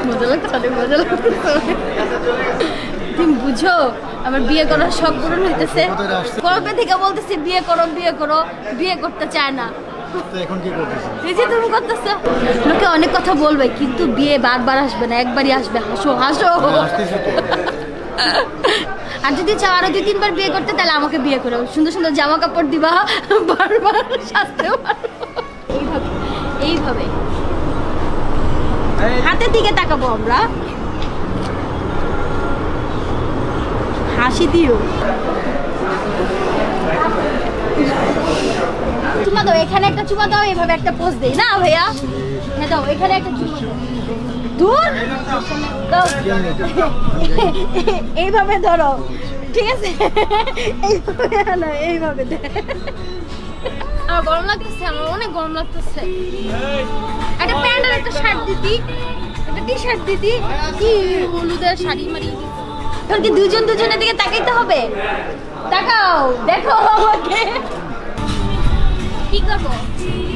মজা লাগছে। তুমি বুঝো আমার বিয়ে করার শখ পূরণ হইতেছে, কবে থেকে বলতেছি বিয়ে করো বিয়ে করো, বিয়ে করতে চায় না। এখন কি করতেছ? এই যে তুমি করতেছো, লোকে অনেক কথা বলবে কিন্তু বিয়ে বারবার আসবে না, একবারই আসবে। হাসো হাসো। আর যদি চাও আরো 2-3 বার বিয়ে করতে, তাহলে আমাকে বিয়ে করো, সুন্দর সুন্দর জামা কাপড় দিবা, বারবার সাজতেও পারো। এইভাবে হাতের দিকে তাকাবো আমরা, হাসি দিও। চুমা দাও, এখানে একটা চুমা দাও, এইভাবে একটা পোজ দেই না ভাইয়া? হ্যাঁ দাও, এখানে একটা চুমা দাও। দূর দাও, এইভাবে ধরো, ঠিক আছে? এইভাবে না, এইভাবে দে। আমার গরম লাগতেছে, আমার অনেক গরম লাগতেছে। একটা প্যান্ট আর একটা শার্ট দিতি, একটা টি শার্ট দিতি, কি হলুদের শাড়ি মারি। এখন কি দুজনের দিকে তাকাইতে হবে? তাকাও, দেখো আমাকে। কি করবো?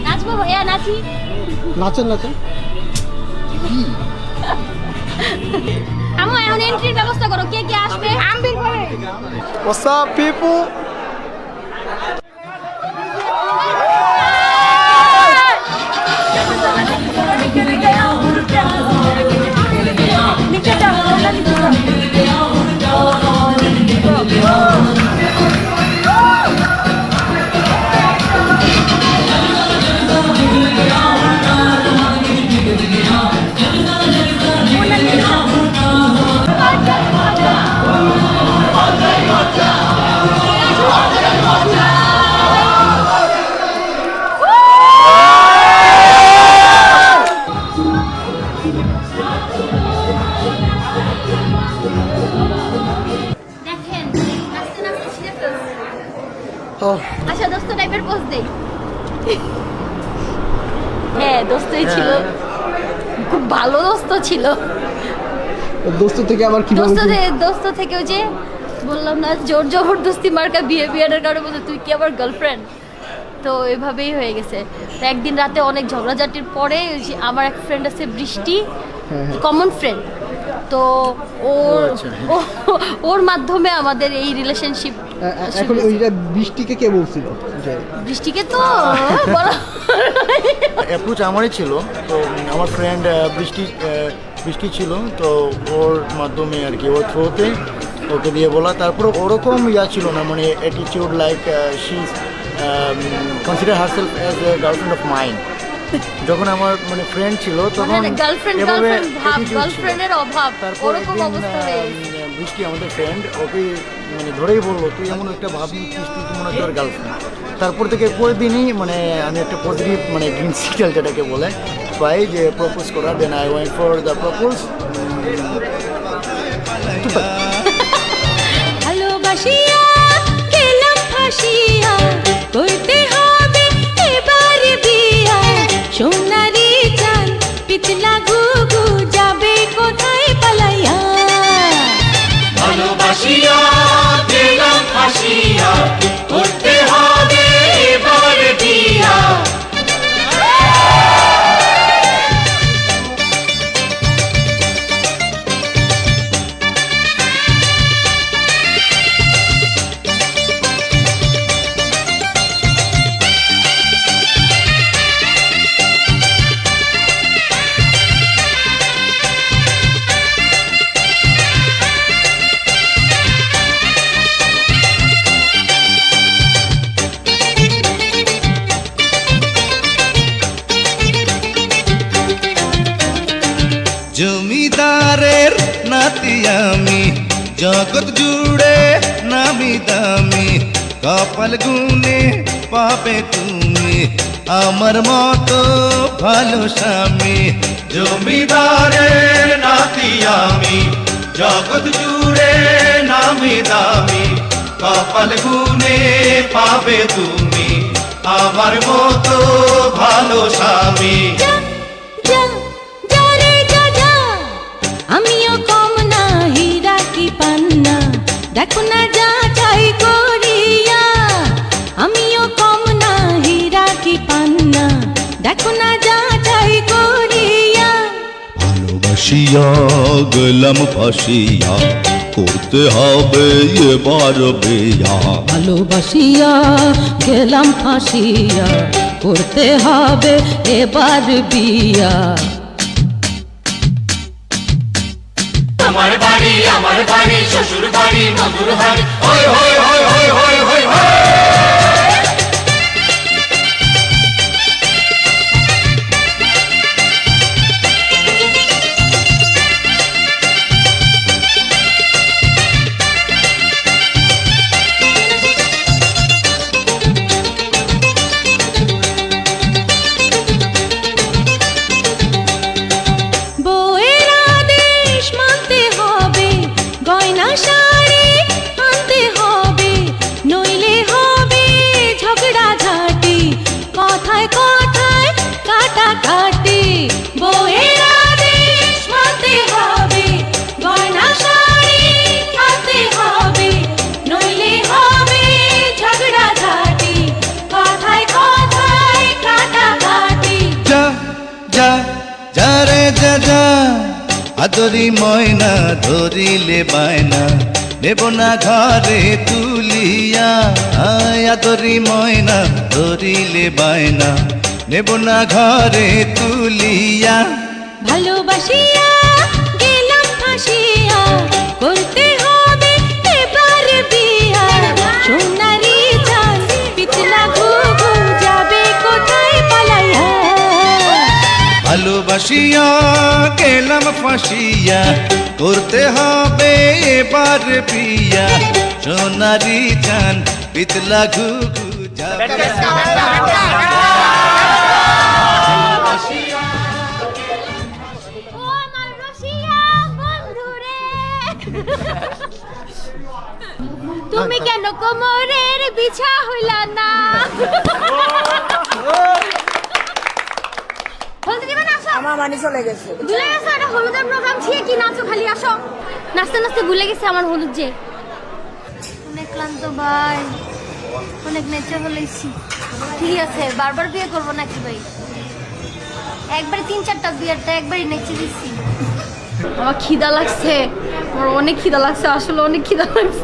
নাচবো ভাইয়া, নাচি? নাচেন নাচেন। আমার এখন এন্ট্রির ব্যবস্থা করো, কে কে আসবে? আম্বির করে। What's up people? দেখেন নাচতে নাচতে ছিঁড়ে ফেলছে। আচ্ছা দোস্ত টাইপের পোজ দেই। হ্যাঁ দোস্তই ছিল, খুব ভালো দোস্ত ছিল। দোস্ত থেকে আবার কি দোস্ত থেকে ওই যে বললাম না, জোর জবরদস্তি মার্কা বিয়ের কারণে বলছে তুই কি আবার গার্লফ্রেন্ড। তো এভাবেই হয়ে গেছে। তো একদিন রাতে অনেক ঝগড়াঝাটির পরে ওই যে আমার এক ফ্রেন্ড আছে বৃষ্টি, কমন ফ্রেন্ড, তো ওর মাধ্যমে আমাদের এই রিলেশনশিপ। এখন ওইটা বৃষ্টিকে কে বলছিল? বৃষ্টিকে তো বলা অ্যাপ্রোচ আমারই ছিল, তো আমার ফ্রেন্ড বৃষ্টি ছিল, তো ওর মাধ্যমে আর কি, ওর থ্রুতে ওকে দিয়ে বলা। তারপর ওরকম ছিল না, মানে attitude like she consider herself as a girlfriend of mind. যখন আমার মানে ফ্রেন্ড ছিল তখন গার্লফ্রেন্ডের অভাব, ওরকম অবস্থা হয়ে বৃষ্টি আমাদের ফ্রেন্ড ওকে মানে ধরেই বললো তুই এমন একটা ভাবি, তুই মনে হয় তোর গার্লফ্রেন্ড। তারপর থেকে পরের দিনই মানে আমি একটা পজিটিভ মানে গ্রিন সিগন্যাল যেটাকে বলে পাই, যে প্রপোজ করা। Then I went for the propose. ভালোবাসিয়া গেলাম ফাঁসিয়া, করতে হবে এবার বিয়া, সোনারি চাঁদ পিছলা ঘুঘু যাবে কোথায় পালাইয়া। ভালোবাসিয়া গেলাম ফাঁসিয়া, করতে হবে এবার বিয়া। জমিদারের নাতি আমি, জগৎ জুড়ে নামি দামি, কপাল গুনে পাবে তুমি আমার মতো ভালো স্বামী। জমিদারের নাতি আমি, জগৎ জুড়ে নামি দামি, কপাল গুনে পাবে তুমি আমার মতো ভালো স্বামী। আমিও কম না, হীরা কি পান্না, দেখো না যাচাই করিয়া। আমিও কম না, হীরা কি পান্না, দেখো না যাচাই করিয়া। ভালোবাসিয়া গেলাম ফাঁসিয়া করতে হবে এবার বিয়া ভালোবাসিয়া গেলাম ফাঁসিয়া করতে হবে এবার বিয়া আমার বাড়ি শ্বশুর বাড়ি মধুর হাড়ি হই হই হই হই হই হই হই বউয়ের আদেশ মানতে হবে গয়না শাড়ি আনতে হবে নইলে হবে ঝগড়া ঝাঁটি কথায় কথায় কাটাকাটি বউয়ের আদেশ মানতে হবে গয়না শাড়ি আনতে হবে নইলে হবে ঝগড়া ঝাঁটি কথায় কথায় কাটাকাটি যা যা যা রে যা যা আদরি ময়না ধরিলে বায়না নেব না ঘরে তুলিয়া আদরি ময়না ধরিলে বায়না নেব না ঘরে তুলিয়া ভালোবাসিয়া গেলাম ফাঁসিয়া করতে হবে এবার বিয়া সোনারি চাল পিতলা ঘুঘু যাবে কোথায় পালাইয়া ভালোবাসিয়া গেলাম ফাঁসিয়া করতে হবে এবার বিয়া সোনারি চান পিতলা ঘুঘু যাবে ও আমার রসিয়া বন্ধুরে তুমি কেন কোমরের বিছা হইলা না হলদি দিবেন আসো আমার মানি চলে গেছে ভুলে গেছো এটা হলুদের প্রোগ্রাম ছিল কি নাচো খালি আসো নাচতে নাচতে ভুলে গেছে আমার হলুদ যে অনেক ক্লান্ত ভাই অনেক নেচে ফেলেছি ঠিক আছে বারবার বিয়ে করবো নাকি ভাই একবারে 3-4টা বিয়েরটা একবারই নেচে দিচ্ছি আমার খিদা লাগছে আমার অনেক খিদা লাগছে আসলে অনেক খিদা লাগছে